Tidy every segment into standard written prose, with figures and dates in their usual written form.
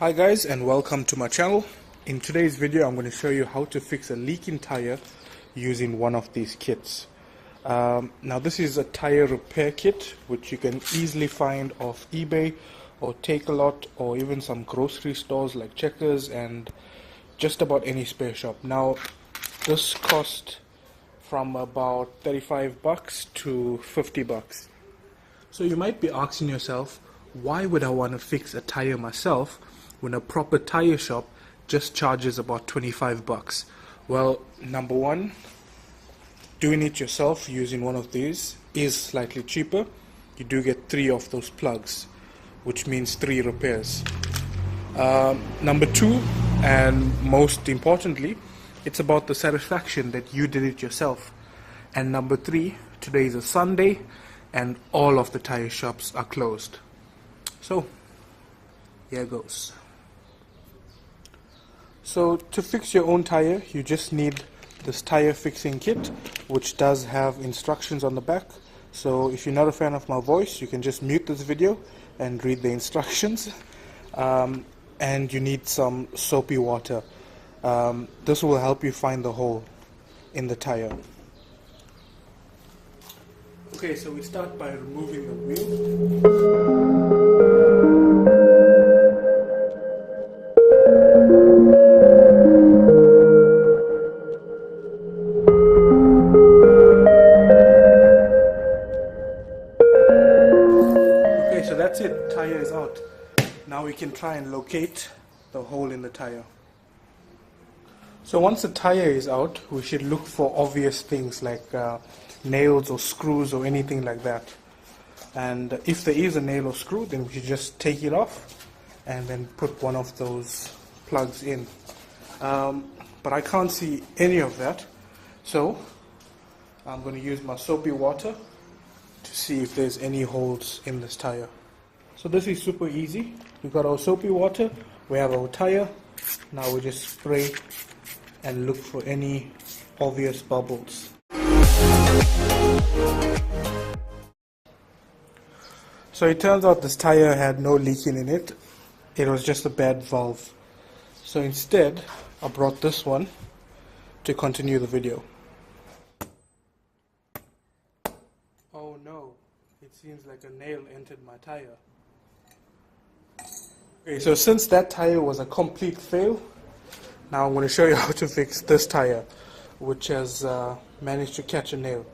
Hi guys, and welcome to my channel. In today's video I'm going to show you how to fix a leaking tire using one of these kits. Now this is a tire repair kit which you can easily find off eBay or Take-A-Lot or even some grocery stores like Checkers and just about any spare shop. Now this cost from about 35 bucks to 50 bucks. So you might be asking yourself, why would I want to fix a tire myself when a proper tire shop just charges about 25 bucks? Well, number one, doing it yourself using one of these is slightly cheaper. You do get 3 of those plugs, which means 3 repairs. Number two, and most importantly, it's about the satisfaction that you did it yourself. And number 3, today is a Sunday and all of the tire shops are closed. So here goes. So to fix your own tire, you just need this tire fixing kit, which does have instructions on the back. So if you're not a fan of my voice, you can just mute this video and read the instructions. And you need some soapy water. This will help you find the hole in the tire. Okay, so we start by removing the wheel. So that's it, tire is out. Now we can try and locate the hole in the tire. So once the tire is out, we should look for obvious things like nails or screws or anything like that. And if there is a nail or screw, then we should just take it off and then put one of those plugs in. But I can't see any of that, so I'm going to use my soapy water to see if there's any holes in this tire. So this is super easy. We've got our soapy water, we have our tire. Now we just spray and look for any obvious bubbles. So it turns out this tire had no leaking in it. It was just a bad valve. So instead, I brought this one to continue the video. Oh no, it seems like a nail entered my tire. Okay, so since that tire was a complete fail, now I'm going to show you how to fix this tire, which has managed to catch a nail.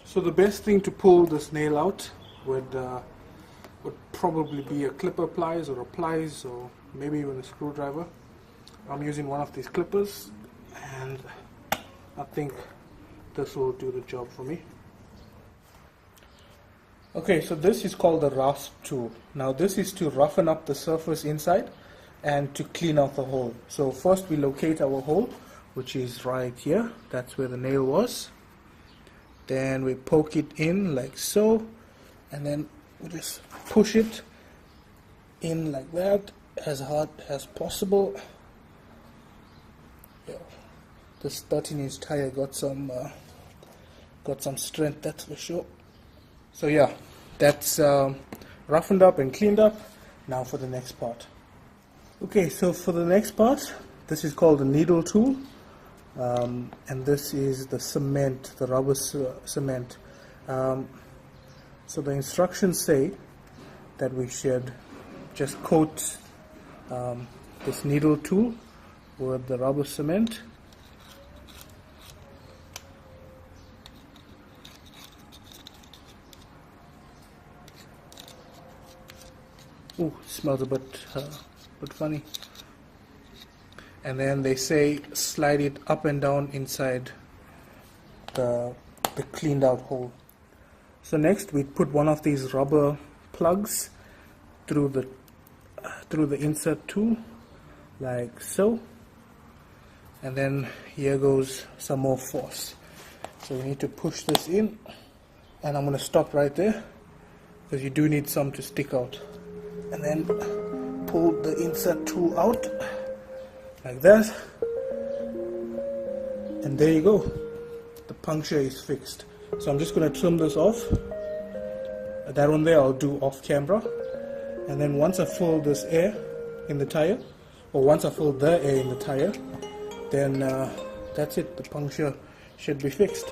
So the best thing to pull this nail out would probably be a clipper pliers or a pliers or maybe even a screwdriver. I'm using one of these clippers and I think this will do the job for me. Okay, so this is called the rasp tool. Now this is to roughen up the surface inside and to clean out the hole. So first we locate our hole, which is right here. That's where the nail was. Then we poke it in like so, and then we just push it in like that as hard as possible. Yeah, this 13-inch tire got some strength, that's for sure. So yeah, that's roughened up and cleaned up. Now for the next part. Okay, so for the next part, this is called the needle tool, and this is the cement, the rubber cement. So the instructions say that we should just coat this needle tool with the rubber cement. Ooh, smells a bit funny. And then they say slide it up and down inside the cleaned out hole. So next we put one of these rubber plugs through the insert tool like so, and then here goes some more force. So we need to push this in, and I'm going to stop right there because you do need some to stick out. And then pull the insert tool out like that, and there you go, the puncture is fixed. So I'm just going to trim this off. That one there I'll do off camera, and then once I fill this air in the tire, or once I fill the air in the tire, then that's it, the puncture should be fixed.